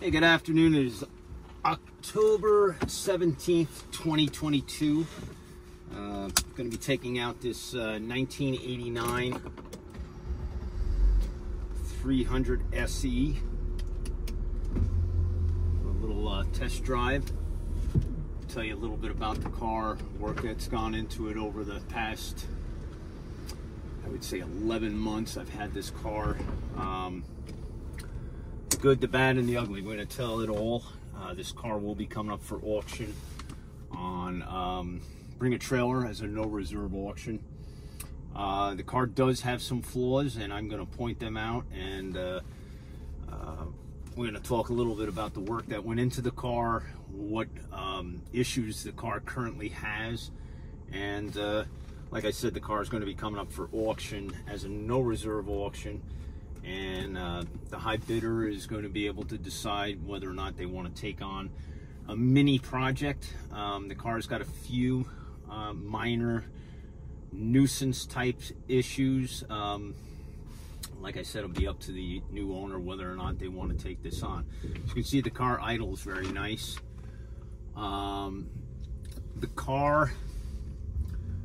Hey, good afternoon. It is October 17th, 2022. Going to be taking out this 1989 300 SE. A little test drive. Tell you a little bit about the car, work that's gone into it over the past, I would say, 11 months. I've had this car. The good, the bad, and the ugly. We're going to tell it all. This car will be coming up for auction on Bring a Trailer as a no reserve auction. The car does have some flaws, and I'm going to point them out, and we're going to talk a little bit about the work that went into the car, what issues the car currently has, and like I said, the car is going to be coming up for auction as a no reserve auction. And the high bidder is going to be able to decide whether or not they want to take on a mini project. The car's got a few minor nuisance type issues. Like I said, it'll be up to the new owner whether or not they want to take this on. As you can see, the car idles very nice. The car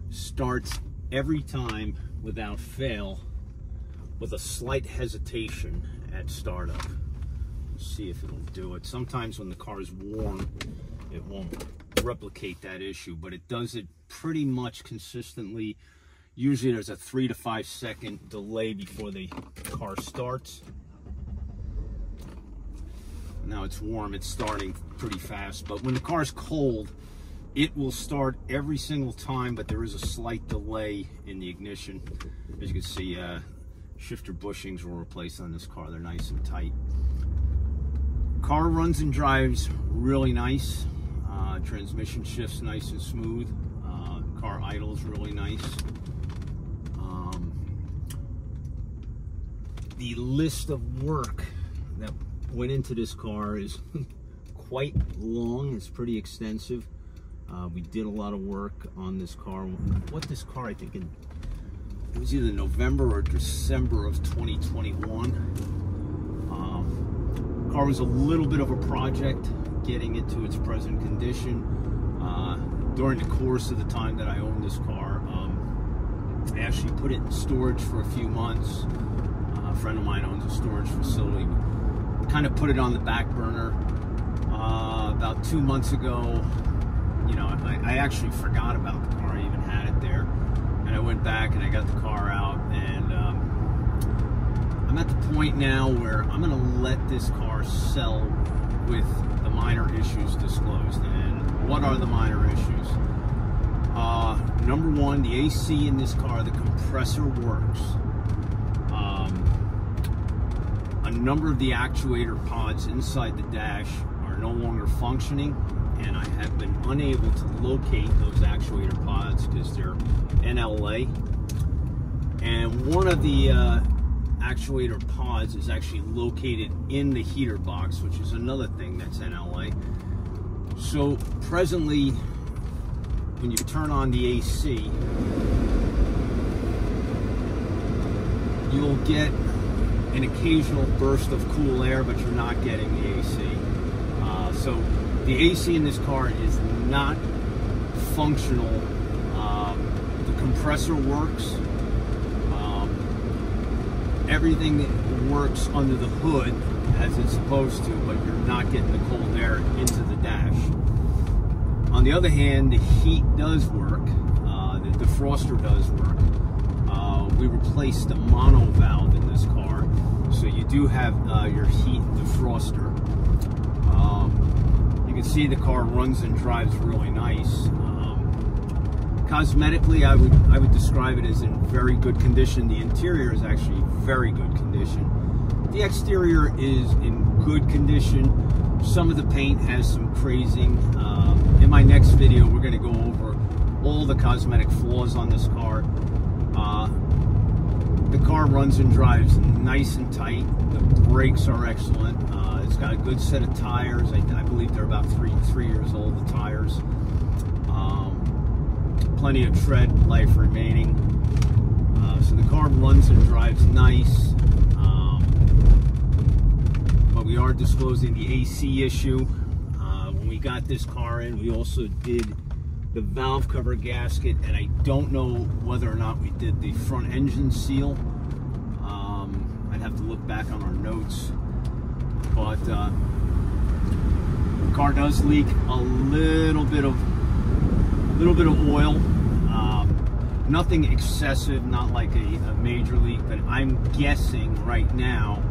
starts every time without fail with a slight hesitation at startup. Let's see if it'll do it. Sometimes when the car is warm, it won't replicate that issue, but it does it pretty much consistently. Usually there's a 3 to 5 second delay before the car starts. Now it's warm, it's starting pretty fast, but when the car's cold, it will start every single time, but there is a slight delay in the ignition. As you can see, shifter bushings were replaced on this car. They're nice and tight. Car runs and drives really nice. Transmission shifts nice and smooth. Car idles really nice. The list of work that went into this car is quite long. It's pretty extensive. We did a lot of work on this car. What this car, I think, it was either November or December of 2021. Car was a little bit of a project getting it to its present condition. During the course of the time that I owned this car, I actually put it in storage for a few months. A friend of mine owns a storage facility. Kind of put it on the back burner. About 2 months ago, you know, I actually forgot about the car. I even had it there. And I went back and I got the car out, and I'm at the point now where I'm going to let this car sell with the minor issues disclosed. And what are the minor issues? Number one, the AC in this car, the compressor works. A number of the actuator pods inside the dash are no longer functioning, and I have been unable to locate those actuator pods because they're NLA. And one of the actuator pods is actually located in the heater box, which is another thing that's NLA. So presently, when you turn on the AC, you'll get an occasional burst of cool air, but you're not getting the AC. So the AC in this car is not functional. The compressor works. Everything works under the hood as it's supposed to, but you're not getting the cold air into the dash. On the other hand, the heat does work. The defroster does work. We replaced the mono valve in this car, so you do have your heat defroster. You can see the car runs and drives really nice. Cosmetically, I would describe it as in very good condition. The interior is actually very good condition. The exterior is in good condition. Some of the paint has some crazing. In my next video, we're going to go over all the cosmetic flaws on this car. The car runs and drives nice and tight. The brakes are excellent. It's got a good set of tires. I believe they're about three years old, the tires. Plenty of tread life remaining. So the car runs and drives nice. But we are are disclosing the AC issue. When we got this car in, we also did the valve cover gasket, and I don't know whether or not we did the front engine seal. I'd have to look back on our notes, but the car does leak a little bit of oil. Nothing excessive, not like a major leak, but I'm guessing right now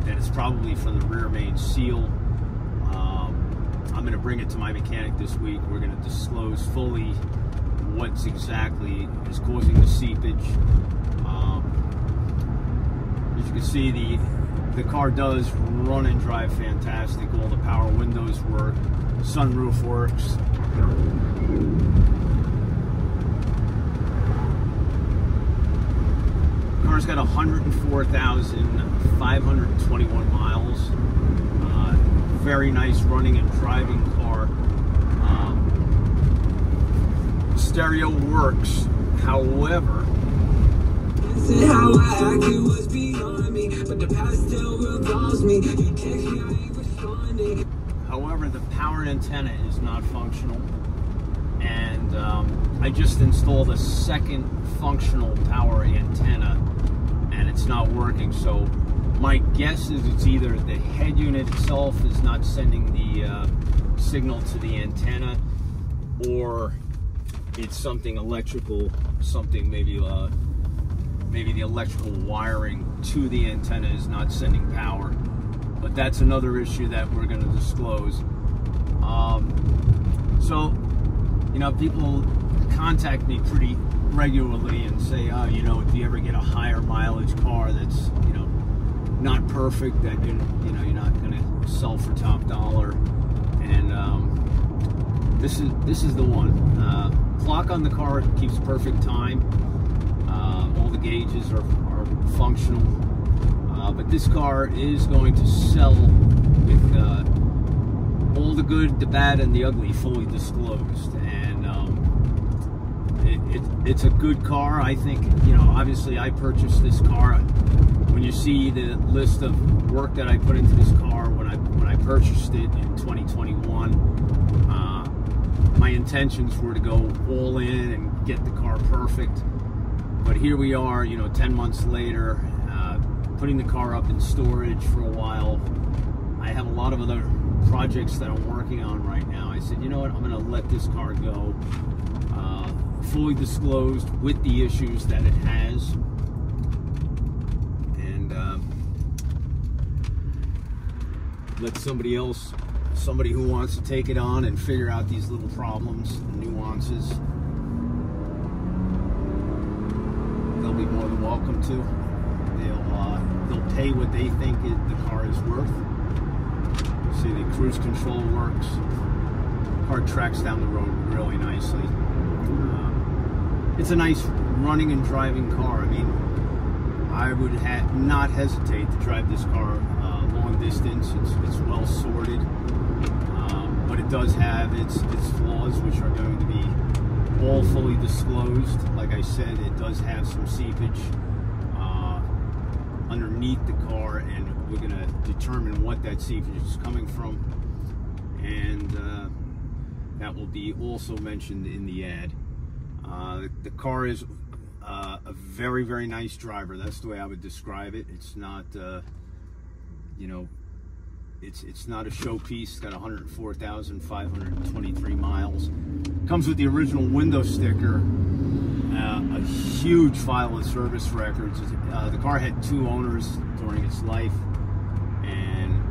that it's probably from the rear main seal. I'm going to bring it to my mechanic this week. We're going to disclose fully what's exactly is causing the seepage. As you can see, the car does run and drive fantastic. All the power windows work, sunroof works. Car's got 104,521 miles. Very nice running and driving car. Stereo works, however, the power antenna is not functional, and I just installed a second functional power antenna, and it's not working. So my guess is it's either the head unit itself is not sending the signal to the antenna, or it's something electrical, something maybe the electrical wiring to the antenna is not sending power. But that's another issue that we're going to disclose. So, you know, people contact me pretty regularly and say, oh, you know, if you ever get a higher mileage car that's, you know, not perfect, that you're not going to sell for top dollar. And this is the one. Clock on the car keeps perfect time. All the gauges are functional. But this car is going to sell with all the good, the bad, and the ugly fully disclosed. And it's a good car. I think, you know, obviously I purchased this car. When you see the list of work that I put into this car when I purchased it in 2021, my intentions were to go all in and get the car perfect. But here we are, you know, 10 months later, putting the car up in storage for a while. I have a lot of other projects that I'm working on right now. I said, you know what, I'm going to let this car go, fully disclosed with the issues that it has. And let somebody else, somebody who wants to take it on and figure out these little problems and nuances, they'll be more than welcome to. They'll pay what they think the car is worth. See, the cruise control works. The car tracks down the road really nicely. It's a nice running and driving car. I mean, I would not hesitate to drive this car long distance. It's well sorted, but it does have its flaws, which are going to be all fully disclosed. Like I said, it does have some seepage underneath the car, and we're going to determine what that seepage is coming from, and that will be also mentioned in the ad. The car is a very, very nice driver. That's the way I would describe it. It's not, you know, it's not a showpiece. It's got 104,523 miles. Comes with the original window sticker. A huge file of service records. The car had 2 owners during its life, and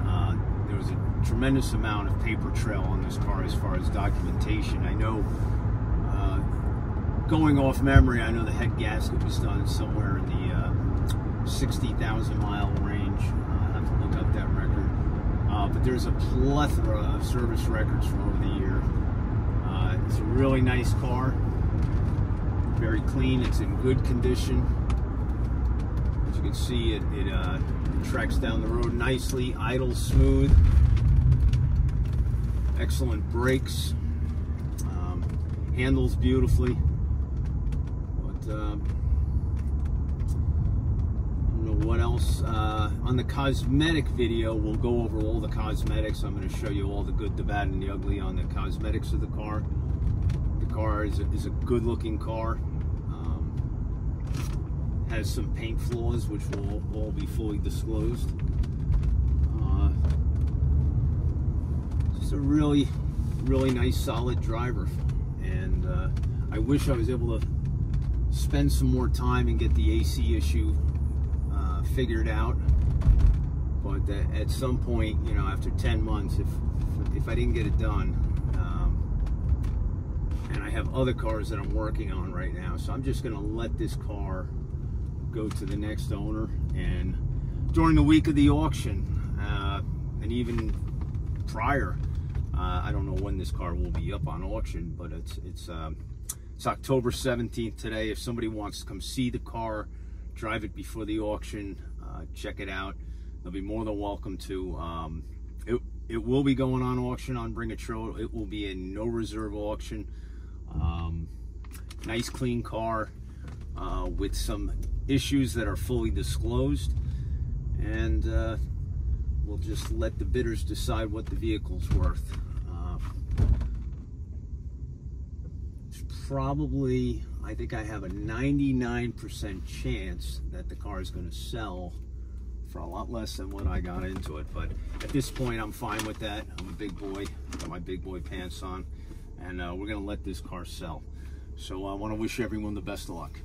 there was a tremendous amount of paper trail on this car as far as documentation. I know, going off memory, I know the head gasket was done somewhere in the 60,000 mile range. I have to look up that record. But there's a plethora of service records from over the year. It's a really nice car. Very clean. It's in good condition. As you can see, it tracks down the road nicely, idles smooth, excellent brakes, handles beautifully. But I don't know what else? On the cosmetic video, we'll go over all the cosmetics. I'm going to show you all the good, the bad, and the ugly on the cosmetics of the car. The car is a good-looking car. Has some paint flaws, which will all be fully disclosed. Just a really nice, solid driver. And I wish I was able to spend some more time and get the AC issue figured out. But at some point, you know, after 10 months, if I didn't get it done, and I have other cars that I'm working on right now, so I'm just going to let this car go to the next owner. And during the week of the auction, and even prior, I don't know when this car will be up on auction, but it's October 17th today. If somebody wants to come see the car, drive it before the auction, check it out, they'll be more than welcome to. It will be going on auction on Bring a Trailer. It will be a no reserve auction. Nice clean car with some issues that are fully disclosed, and we'll just let the bidders decide what the vehicle's worth. It's probably, I think I have a 99% chance that the car is going to sell for a lot less than what I got into it, but at this point I'm fine with that. I'm a big boy, got my big boy pants on, and we're going to let this car sell. So I want to wish everyone the best of luck.